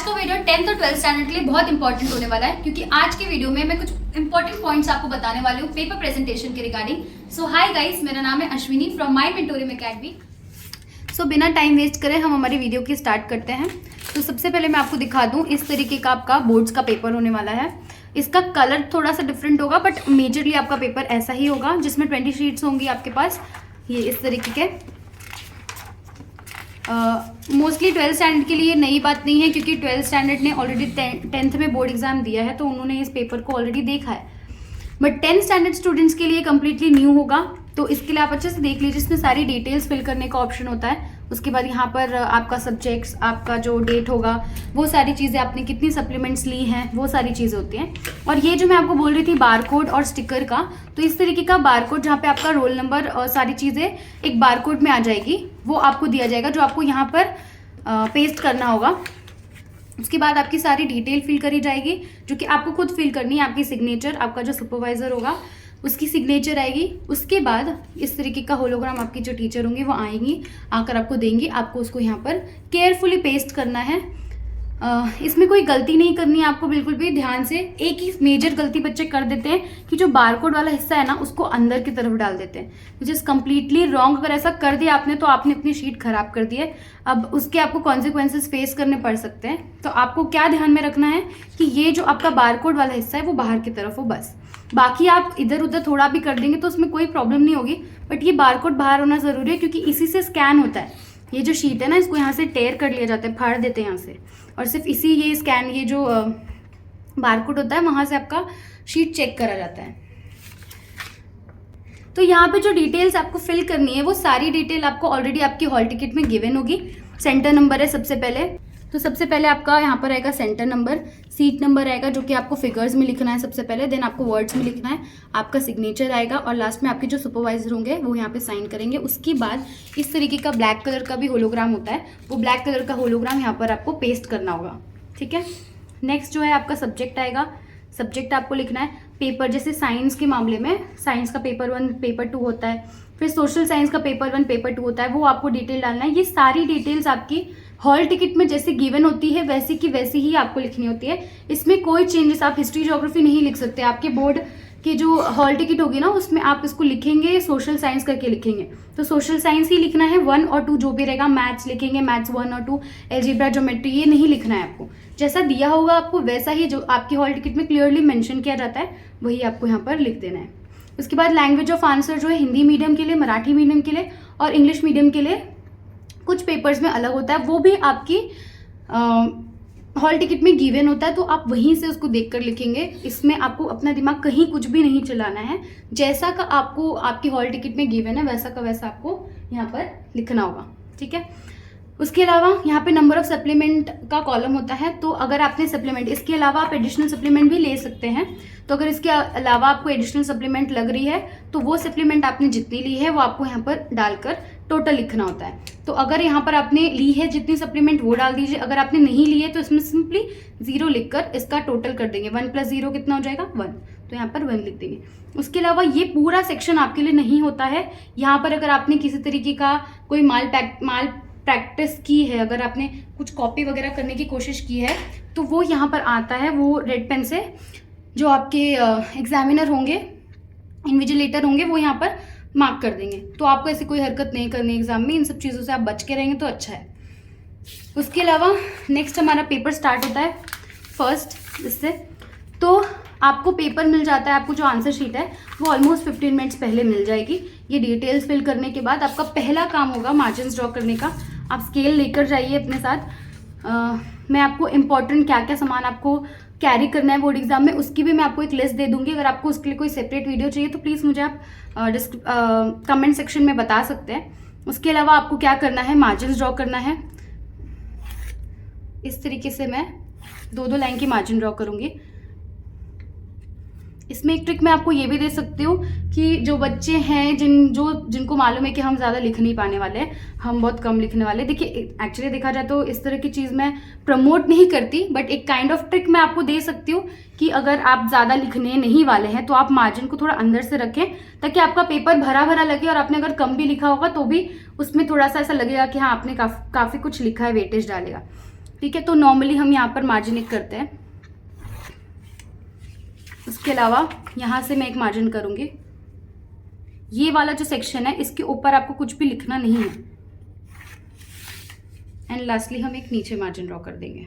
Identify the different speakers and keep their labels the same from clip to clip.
Speaker 1: का video 10th और 12th standard के लिए बहुत इंपॉर्टेंट होने वाला है, क्योंकि आज के वीडियो में मैं कुछ इंपॉर्टेंट पॉइंट्स आपको बताने वाली हूँ पेपर प्रेजेंटेशन के रिगार्डिंग। सो हाय गाइस, मेरा नाम है अश्विनी फ्रॉम माय मेंटोरियम एकेडमी। सो बिना टाइम वेस्ट करे हम हमारी वीडियो की स्टार्ट करते हैं। तो सबसे पहले मैं आपको दिखा दूँ, इस तरीके का आपका बोर्ड्स का पेपर होने वाला है। इसका कलर थोड़ा सा डिफरेंट होगा, बट मेजरली आपका पेपर ऐसा ही होगा, जिसमें 20 शीट्स होंगी आपके पास, ये इस तरीके के। मोस्टली 12th स्टैंडर्ड के लिए नई बात नहीं है, क्योंकि 12th स्टैंडर्ड ने ऑलरेडी 10th में बोर्ड एग्जाम दिया है, तो उन्होंने इस पेपर को ऑलरेडी देखा है। बट 10th स्टैंडर्ड स्टूडेंट्स के लिए कम्प्लीटली न्यू होगा, तो इसके लिए आप अच्छे से देख लीजिए। इसमें सारी डिटेल्स फिल करने का ऑप्शन होता है। उसके बाद यहाँ पर आपका सब्जेक्ट्स, आपका जो डेट होगा, वो सारी चीज़ें, आपने कितनी सप्लीमेंट्स ली हैं, वो सारी चीज़ें होती हैं। और ये जो मैं आपको बोल रही थी बारकोड और स्टिकर का, तो इस तरीके का बारकोड जहाँ पे आपका रोल नंबर और सारी चीज़ें एक बारकोड में आ जाएगी, वो आपको दिया जाएगा, जो आपको यहाँ पर पेस्ट करना होगा। उसके बाद आपकी सारी डिटेल फिल करी जाएगी, जो कि आपको खुद फिल करनी है। आपकी सिग्नेचर, आपका जो सुपरवाइजर होगा उसकी सिग्नेचर आएगी। उसके बाद इस तरीके का होलोग्राम आपकी जो टीचर होंगी वो आएंगी, आकर आपको देंगी। आपको उसको यहाँ पर केयरफुली पेस्ट करना है। इसमें कोई गलती नहीं करनी है आपको, बिल्कुल भी ध्यान से। एक ही मेजर गलती बच्चे कर देते हैं कि जो बारकोड वाला हिस्सा है ना, उसको अंदर की तरफ डाल देते हैं, विच इज़ कम्प्लीटली रॉन्ग। अगर ऐसा कर दिया आपने, तो आपने अपनी शीट खराब कर दी है। अब उसके आपको कॉन्सिक्वेंसेस फेस करने पड़ सकते हैं। तो आपको क्या ध्यान में रखना है कि ये जो आपका बारकोड वाला हिस्सा है वो बाहर की तरफ हो, बस। बाकी आप इधर उधर थोड़ा भी कर देंगे तो उसमें कोई प्रॉब्लम नहीं होगी, बट ये बारकोड बाहर होना ज़रूरी है, क्योंकि इसी से स्कैन होता है। ये जो शीट है ना, इसको यहाँ से टेयर कर लिया जाता है, फाड़ देते हैं यहाँ से, और सिर्फ इसी ये स्कैन, ये जो बारकोड होता है, वहाँ से आपका शीट चेक करा जाता है। तो यहाँ पे जो डिटेल्स आपको फिल करनी है, वो सारी डिटेल आपको ऑलरेडी आपकी हॉल टिकट में गिवन होगी। सेंटर नंबर है सबसे पहले, तो सबसे पहले आपका यहाँ पर आएगा सेंटर नंबर, सीट नंबर आएगा, जो कि आपको फिगर्स में लिखना है सबसे पहले, देन आपको वर्ड्स में लिखना है, आपका सिग्नेचर आएगा, और लास्ट में आपके जो सुपरवाइजर होंगे वो यहाँ पे साइन करेंगे। उसके बाद इस तरीके का ब्लैक कलर का भी होलोग्राम होता है, वो ब्लैक कलर का होलोग्राम यहाँ पर आपको पेस्ट करना होगा, ठीक है। नेक्स्ट जो है आपका सब्जेक्ट आएगा। सब्जेक्ट आपको लिखना है पेपर, जैसे साइंस के मामले में साइंस का पेपर 1 पेपर 2 होता है, फिर सोशल साइंस का पेपर 1 पेपर 2 होता है, वो आपको डिटेल डालना है। ये सारी डिटेल्स आपकी हॉल टिकट में जैसे गिवन होती है, वैसी की वैसी ही आपको लिखनी होती है। इसमें कोई चेंजेस, आप हिस्ट्री ज्योग्राफी नहीं लिख सकते। आपके बोर्ड की जो हॉल टिकट होगी ना, उसमें आप इसको लिखेंगे सोशल साइंस करके लिखेंगे, तो सोशल साइंस ही लिखना है। 1 और 2 जो भी रहेगा, मैथ्स लिखेंगे मैथ्स 1 और 2, अलजेब्रा ज्योमेट्री, ये नहीं लिखना है आपको। जैसा दिया होगा आपको वैसा ही, जो आपकी हॉल टिकट में क्लियरली मेंशन किया जाता है, वही आपको यहाँ पर लिख देना है। उसके बाद लैंग्वेज ऑफ आंसर जो है, हिंदी मीडियम के लिए, मराठी मीडियम के लिए और इंग्लिश मीडियम के लिए कुछ पेपर्स में अलग होता है, वो भी आपकी हॉल टिकट में गिवन होता है, तो आप वहीं से उसको देखकर लिखेंगे। इसमें आपको अपना दिमाग कहीं कुछ भी नहीं चलाना है। जैसा का आपको आपकी हॉल टिकट में गिवन है, वैसा का वैसा आपको यहाँ पर लिखना होगा, ठीक है। उसके अलावा यहाँ पे नंबर ऑफ सप्लीमेंट का कॉलम होता है, तो अगर आपने सप्लीमेंट, इसके अलावा आप एडिशनल सप्लीमेंट भी ले सकते हैं। तो अगर इसके अलावा आपको एडिशनल सप्लीमेंट लग रही है, तो वो सप्लीमेंट आपने जितनी ली है वो आपको यहाँ पर डालकर टोटल लिखना होता है। तो अगर यहाँ पर आपने ली है जितनी सप्लीमेंट, वो डाल दीजिए। अगर आपने नहीं ली है तो इसमें सिंपली 0 लिखकर इसका टोटल कर देंगे। 1 + 0 कितना हो जाएगा? 1, तो यहाँ पर 1 लिख देंगे। उसके अलावा ये पूरा सेक्शन आपके लिए नहीं होता है। यहाँ पर अगर आपने किसी तरीके का कोई माल प्रैक्टिस की है, अगर आपने कुछ कॉपी वगैरह करने की कोशिश की है, तो वो यहाँ पर आता है। वो रेड पेन से जो आपके एग्जामिनर होंगे, इन्विजिलेटर होंगे, वो यहाँ पर मार्क कर देंगे। तो आपको ऐसी कोई हरकत नहीं करनी एग्जाम में। इन सब चीज़ों से आप बच के रहेंगे तो अच्छा है। उसके अलावा नेक्स्ट हमारा पेपर स्टार्ट होता है फर्स्ट, इससे तो आपको पेपर मिल जाता है। आपको जो आंसर शीट है वो ऑलमोस्ट 15 मिनट्स पहले मिल जाएगी। ये डिटेल्स फिल करने के बाद आपका पहला काम होगा मार्जिन ड्रॉ करने का। आप स्केल लेकर जाइए अपने साथ। मैं आपको इम्पॉर्टेंट क्या क्या सामान आपको कैरी करना है बोर्ड एग्जाम में, उसकी भी मैं आपको एक लिस्ट दे दूंगी। अगर आपको उसके लिए कोई सेपरेट वीडियो चाहिए तो प्लीज़ मुझे आप कमेंट सेक्शन में बता सकते हैं। उसके अलावा आपको क्या करना है, मार्जिन ड्रॉ करना है। इस तरीके से मैं 2-2 लाइन की मार्जिन ड्रॉ करूंगी। इसमें एक ट्रिक मैं आपको ये भी दे सकती हूँ कि जो बच्चे हैं जिनको मालूम है कि हम ज़्यादा लिख नहीं पाने वाले हैं, हम बहुत कम लिखने वाले, देखिए एक्चुअली देखा जाए तो इस तरह की चीज़ मैं प्रमोट नहीं करती, बट एक काइंड ऑफ ट्रिक मैं आपको दे सकती हूँ कि अगर आप ज़्यादा लिखने नहीं वाले हैं तो आप मार्जिन को थोड़ा अंदर से रखें, ताकि आपका पेपर भरा भरा लगे। और आपने अगर कम भी लिखा होगा तो भी उसमें थोड़ा सा ऐसा लगेगा कि हाँ आपने काफ़ी कुछ लिखा है, वेटेज डालेगा। ठीक है, तो नॉर्मली हम यहाँ पर मार्जिन एक करते हैं। उसके अलावा यहाँ से मैं एक मार्जिन करूँगी। ये वाला जो सेक्शन है इसके ऊपर आपको कुछ भी लिखना नहीं है। एंड लास्टली हम एक नीचे मार्जिन ड्रॉ कर देंगे।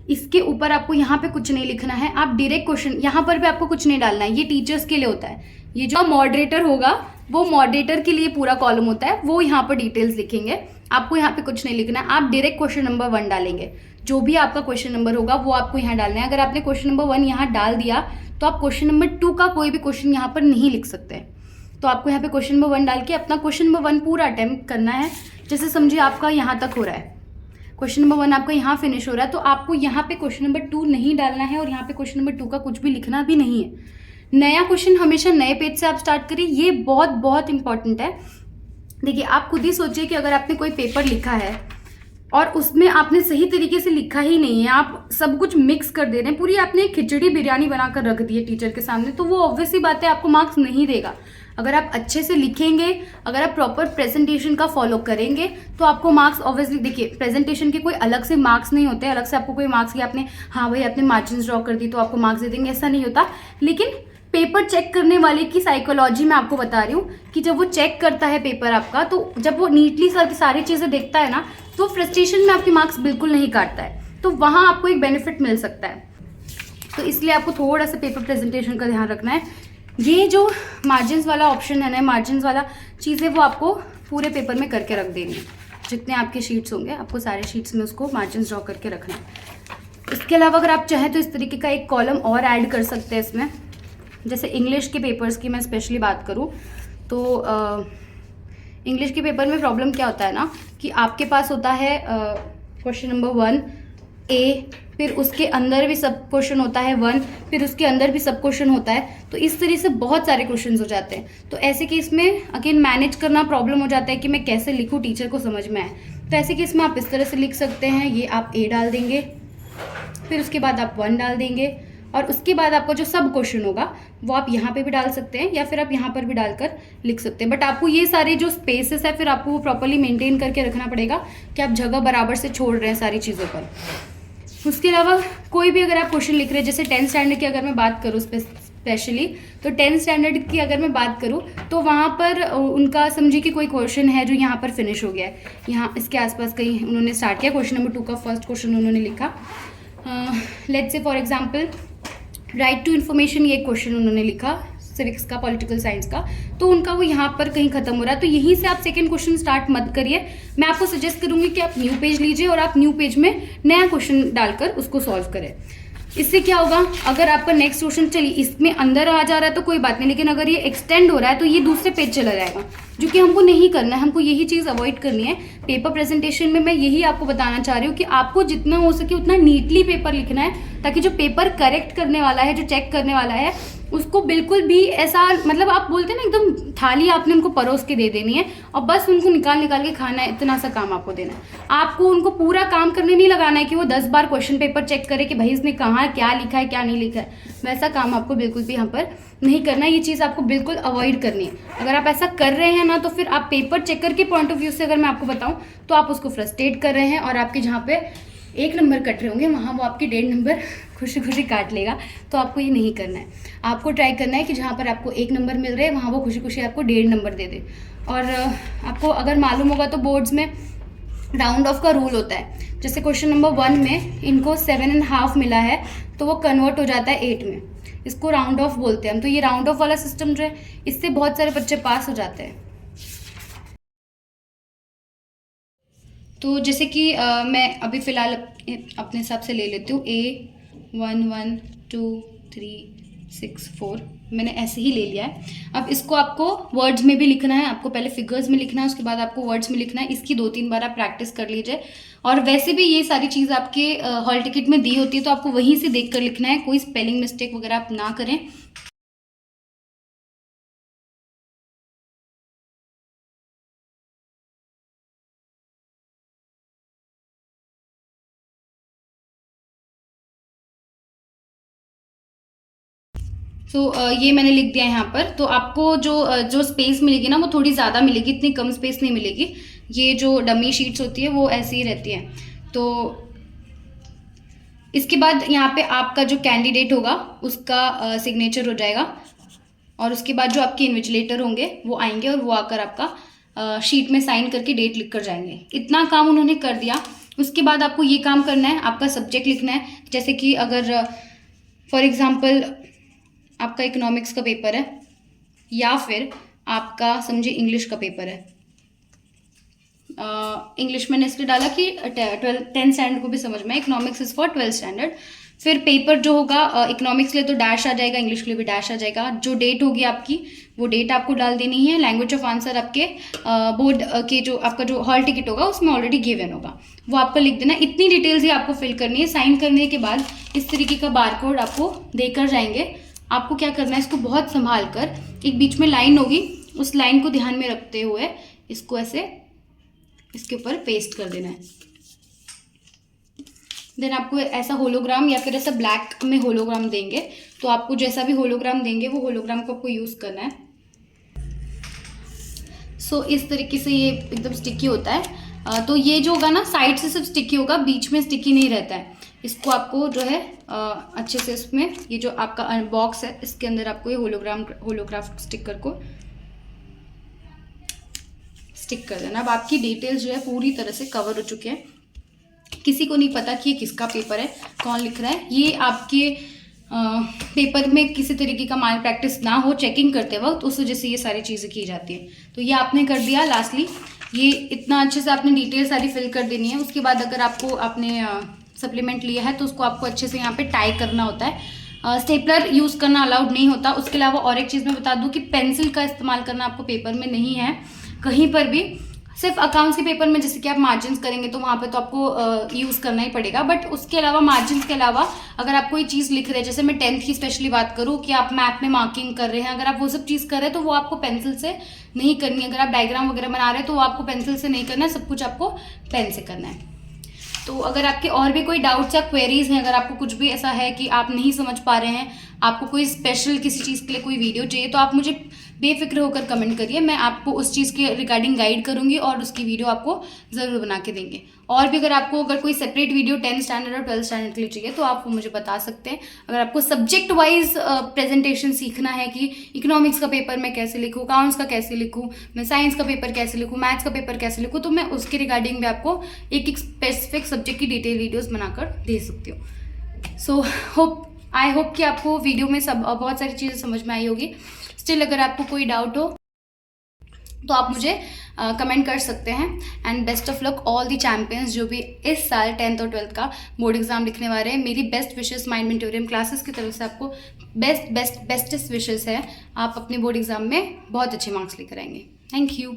Speaker 1: इसके ऊपर आपको यहाँ पे कुछ नहीं लिखना है, आप डायरेक्ट क्वेश्चन, यहाँ पर भी आपको कुछ नहीं डालना है। ये टीचर्स के लिए होता है, ये जो मॉडरेटर होगा वो मॉडरेटर के लिए पूरा कॉलम होता है, वो यहाँ पर डिटेल्स लिखेंगे। आपको यहाँ पे कुछ नहीं लिखना है, आप डायरेक्ट क्वेश्चन नंबर 1 डालेंगे। जो भी आपका क्वेश्चन नंबर होगा वो आपको यहाँ डालना है। अगर आपने क्वेश्चन नंबर 1 यहाँ डाल दिया तो आप क्वेश्चन नंबर 2 का कोई भी क्वेश्चन यहाँ पर नहीं लिख सकते। तो आपको यहाँ पे क्वेश्चन नंबर 1 डाल के अपना क्वेश्चन नंबर 1 पूरा अटेम्प्ट करना है। जैसे समझिए आपका यहाँ तक हो रहा है, क्वेश्चन नंबर 1 आपका यहाँ फिनिश हो रहा है, तो आपको यहाँ पे क्वेश्चन नंबर 2 नहीं डालना है और यहाँ पे क्वेश्चन नंबर 2 का कुछ भी लिखना भी नहीं है। नया क्वेश्चन हमेशा नए पेज से आप स्टार्ट करिए, ये बहुत बहुत इंपॉर्टेंट है। देखिए आप खुद ही सोचिए कि अगर आपने कोई पेपर लिखा है और उसमें आपने सही तरीके से लिखा ही नहीं है, आप सब कुछ मिक्स कर दे रहे हैं, पूरी आपने खिचड़ी बिरयानी बनाकर रख दी है टीचर के सामने, तो वो ऑब्वियसली बात है आपको मार्क्स नहीं देगा। अगर आप अच्छे से लिखेंगे, अगर आप प्रॉपर प्रेजेंटेशन का फॉलो करेंगे तो आपको मार्क्स ऑब्वियसली, देखिए प्रेजेंटेशन के कोई अलग से मार्क्स नहीं होते, अलग से आपको कोई मार्क्स कि आपने हाँ भाई आपने मार्जिन ड्रॉ कर दी तो आपको मार्क्स दे देंगे, ऐसा नहीं होता। लेकिन पेपर चेक करने वाले की साइकोलॉजी मैं आपको बता रही हूँ कि जब वो चेक करता है पेपर आपका, तो जब वो नीटली सारी चीज़ें देखता है ना, तो फ्रस्ट्रेशन में आपके मार्क्स बिल्कुल नहीं काटता है, तो वहाँ आपको एक बेनिफिट मिल सकता है। तो इसलिए आपको थोड़ा सा पेपर प्रेजेंटेशन का ध्यान रखना है। ये जो मार्जिन्स वाला ऑप्शन है ना, मार्जिन्स वाला चीज़ है, वो आपको पूरे पेपर में करके रख देनी है। जितने आपके शीट्स होंगे आपको सारे शीट्स में उसको मार्जिन्स ड्रॉ करके रखना है। इसके अलावा अगर आप चाहें तो इस तरीके का एक कॉलम और ऐड कर सकते हैं इसमें। जैसे इंग्लिश के पेपर्स की मैं स्पेशली बात करूं तो इंग्लिश के पेपर में प्रॉब्लम क्या होता है ना कि आपके पास होता है क्वेश्चन नंबर 1 ए, फिर उसके अंदर भी सब क्वेश्चन होता है 1, फिर उसके अंदर भी सब क्वेश्चन होता है, तो इस तरह से बहुत सारे क्वेश्चन हो जाते हैं। तो ऐसे केस में अगेन मैनेज करना प्रॉब्लम हो जाता है कि मैं कैसे लिखूँ टीचर को समझ में आए। तो ऐसे केस में आप इस तरह से लिख सकते हैं, ये आप ए डाल देंगे, फिर उसके बाद आप 1 डाल देंगे, और उसके बाद आपका जो सब क्वेश्चन होगा वो आप यहाँ पे भी डाल सकते हैं या फिर आप यहाँ पर भी डालकर लिख सकते हैं। बट आपको ये सारे जो स्पेसेस है फिर आपको वो प्रॉपर्ली मेंटेन करके रखना पड़ेगा कि आप जगह बराबर से छोड़ रहे हैं सारी चीज़ों पर। उसके अलावा कोई भी अगर आप क्वेश्चन लिख रहे हैं, जैसे 10th स्टैंडर्ड की अगर मैं बात करूँ स्पेशली, तो 10th स्टैंडर्ड की अगर मैं बात करूँ तो वहाँ पर उनका समझिए कि कोई क्वेश्चन है जो यहाँ पर फिनिश हो गया है, यहाँ इसके आसपास कहीं उन्होंने स्टार्ट किया, क्वेश्चन नंबर 2 का फर्स्ट क्वेश्चन उन्होंने लिखा। Let's say for example right to information, ये क्वेश्चन उन्होंने लिखा सिविक्स का, पॉलिटिकल साइंस का, तो उनका वो यहाँ पर कहीं खत्म हो रहा है, तो यहीं से आप सेकंड क्वेश्चन स्टार्ट मत करिए। मैं आपको सजेस्ट करूंगी कि आप न्यू पेज लीजिए और आप न्यू पेज में नया क्वेश्चन डालकर उसको सॉल्व करें। इससे क्या होगा, अगर आपका नेक्स्ट क्वेश्चन चलिए इसमें अंदर आ जा रहा है तो कोई बात नहीं, लेकिन अगर ये एक्सटेंड हो रहा है तो ये दूसरे पेज चला जाएगा, जो कि हमको नहीं करना है, हमको यही चीज़ अवॉइड करनी है। पेपर प्रेजेंटेशन में मैं यही आपको बताना चाह रही हूँ कि आपको जितना हो सके उतना नीटली पेपर लिखना है, ताकि जो पेपर करेक्ट करने वाला है, जो चेक करने वाला है, उसको बिल्कुल भी ऐसा, मतलब आप बोलते हैं ना एकदम थाली आपने उनको परोस के दे देनी है और बस उनको निकाल के खाना है, इतना सा काम आपको देना है। आपको उनको पूरा काम करने नहीं लगाना है कि वो 10 बार क्वेश्चन पेपर चेक करे कि भाई इसने कहाँ क्या लिखा है क्या नहीं लिखा है, वैसा काम आपको बिल्कुल भी यहाँ पर नहीं करना है। ये चीज़ आपको बिल्कुल अवॉइड करनी है। अगर आप ऐसा कर रहे हैं ना तो फिर आप पेपर चेकर के पॉइंट ऑफ व्यू से अगर मैं आपको बताऊँ तो आप उसको फ्रस्ट्रेट कर रहे हैं और आपके जहाँ पे 1 नंबर कट रहे होंगे वहाँ वो आपके 1.5 नंबर खुशी खुशी काट लेगा। तो आपको ये नहीं करना है, आपको ट्राई करना है कि जहाँ पर आपको 1 नंबर मिल रहे हैं वहाँ वो खुशी खुशी आपको 1.5 नंबर दे दे। और आपको अगर मालूम होगा तो बोर्ड्स में राउंड ऑफ का रूल होता है। जैसे क्वेश्चन नंबर 1 में इनको 7.5 मिला है तो वो कन्वर्ट हो जाता है 8 में, इसको राउंड ऑफ बोलते हैं हम। तो ये राउंड ऑफ वाला सिस्टम जो है इससे बहुत सारे बच्चे पास हो जाते हैं। तो जैसे कि मैं अभी फ़िलहाल अपने हिसाब से ले लेती हूँ, A1 1 2 3 6 4 मैंने ऐसे ही ले लिया है। अब इसको आपको वर्ड्स में भी लिखना है, आपको पहले फिगर्स में लिखना है, उसके बाद आपको वर्ड्स में लिखना है। इसकी 2-3 बार आप प्रैक्टिस कर लीजिए। और वैसे भी ये सारी चीज़ आपके हॉल टिकट में दी होती है, तो आपको वहीं से देख कर लिखना है, कोई स्पेलिंग मिस्टेक वगैरह आप ना करें। तो ये मैंने लिख दिया है यहाँ पर। तो आपको जो स्पेस मिलेगी ना वो थोड़ी ज़्यादा मिलेगी, इतनी कम स्पेस नहीं मिलेगी। ये जो डमी शीट्स होती है वो ऐसी ही रहती है। तो इसके बाद यहाँ पे आपका जो कैंडिडेट होगा उसका सिग्नेचर हो जाएगा, और उसके बाद जो आपके इन्विजिलेटर होंगे वो आएंगे और वो आकर आपका शीट में साइन करके डेट लिख कर जाएंगे। इतना काम उन्होंने कर दिया। उसके बाद आपको ये काम करना है, आपका सब्जेक्ट लिखना है। जैसे कि अगर फॉर एग्जांपल आपका इकोनॉमिक्स का पेपर है या फिर आपका समझे इंग्लिश का पेपर है। इंग्लिश मैंने इसलिए डाला कि 10th स्टैंडर्ड को भी समझ में, economics is for 12th standard. फिर पेपर जो होगा इकोनॉमिक्स के लिए तो डैश आ जाएगा, इंग्लिश के लिए भी डैश आ जाएगा। जो डेट होगी आपकी वो डेट आपको डाल देनी है। लैंग्वेज ऑफ आंसर आपके बोर्ड के जो आपका जो हॉल टिकट होगा उसमें ऑलरेडी गिवन होगा, वो आपको लिख देना। इतनी डिटेल्स ही आपको फिल करनी है। साइन करने के बाद इस तरीके का बारकोड आपको देकर जाएंगे। आपको क्या करना है, इसको बहुत संभाल कर, एक बीच में लाइन होगी, उस लाइन को ध्यान में रखते हुए इसको ऐसे इसके ऊपर पेस्ट कर देना है। देन आपको ऐसा होलोग्राम या फिर ऐसा ब्लैक में होलोग्राम देंगे, तो आपको जैसा भी होलोग्राम देंगे वो होलोग्राम को आपको यूज़ करना है। सो इस तरीके से ये एकदम स्टिकी होता है। तो ये जो होगा ना साइड से सिर्फ स्टिकी होगा, बीच में स्टिकी नहीं रहता है। इसको आपको जो है अच्छे से इसमें ये जो आपका बॉक्स है इसके अंदर आपको ये होलोग्राफ स्टिकर को स्टिक कर देना। अब आपकी डिटेल्स जो है पूरी तरह से कवर हो चुके हैं। किसी को नहीं पता कि ये किसका पेपर है, कौन लिख रहा है। ये आपके पेपर में किसी तरीके का माल प्रैक्टिस ना हो चेकिंग करते वक्त, उस वजह से ये सारी चीज़ें की जाती है। तो ये आपने कर दिया। लास्टली ये इतना अच्छे से आपने डिटेल सारी फिल कर देनी है। उसके बाद अगर आपने सप्लीमेंट लिया है तो उसको आपको अच्छे से यहाँ पे टाई करना होता है। स्टेपलर यूज़ करना अलाउड नहीं होता। उसके अलावा और एक चीज़ मैं बता दूँ कि पेंसिल का इस्तेमाल करना आपको पेपर में नहीं है कहीं पर भी। सिर्फ अकाउंट्स के पेपर में जैसे कि आप मार्जिन्स करेंगे तो वहाँ पे तो आपको यूज़ करना ही पड़ेगा, बट उसके अलावा मार्जिन्स के अलावा अगर आप कोई चीज़ लिख रहे हैं, जैसे मैं 10th की स्पेशली बात करूँ कि आप मैप में मार्किंग कर रहे हैं, अगर आप वो सब चीज़ कर रहे हैं तो वो आपको पेंसिल से नहीं करनी है। अगर आप डायग्राम वगैरह बना रहे हैं तो वो आपको पेंसिल से नहीं करना है, सब कुछ आपको पेन से करना है। तो अगर आपके और भी कोई डाउट्स या क्वेरीज हैं, अगर आपको कुछ भी ऐसा है कि आप नहीं समझ पा रहे हैं, आपको कोई स्पेशल किसी चीज़ के लिए कोई वीडियो चाहिए, तो आप मुझे बेफिक्र होकर कमेंट करिए। मैं आपको उस चीज़ के रिगार्डिंग गाइड करूंगी और उसकी वीडियो आपको ज़रूर बना के देंगे। और भी अगर कोई सेपरेट वीडियो 10th स्टैंडर्ड और 12th स्टैंडर्ड के लिए चाहिए तो आप वो मुझे बता सकते हैं। अगर आपको सब्जेक्ट वाइज प्रेजेंटेशन सीखना है कि इकोनॉमिक्स का पेपर मैं कैसे लिखूँ, अकाउंट्स का कैसे लिखूँ, मैं साइंस का पेपर कैसे लिखूँ, मैथ्स का पेपर कैसे लिखूँ, तो मैं उसके रिगार्डिंग भी आपको एक स्पेसिफिक सब्जेक्ट की डिटेल वीडियोज़ बनाकर दे सकती हूँ। सो आई होप कि आपको वीडियो में बहुत सारी चीज़ें समझ में आई होगी। स्टिल अगर आपको कोई डाउट हो तो आप मुझे कमेंट कर सकते हैं। And best of luck all the champions जो भी इस साल 10th और 12th का बोर्ड एग्जाम लिखने वाले हैं। मेरी बेस्ट विशेस माइंड मेंटोरियम क्लासेस की तरफ से आपको बेस्टेस्ट विशेस है। आप अपने बोर्ड एग्जाम में बहुत अच्छे मार्क्स लेकर आएंगे। Thank you.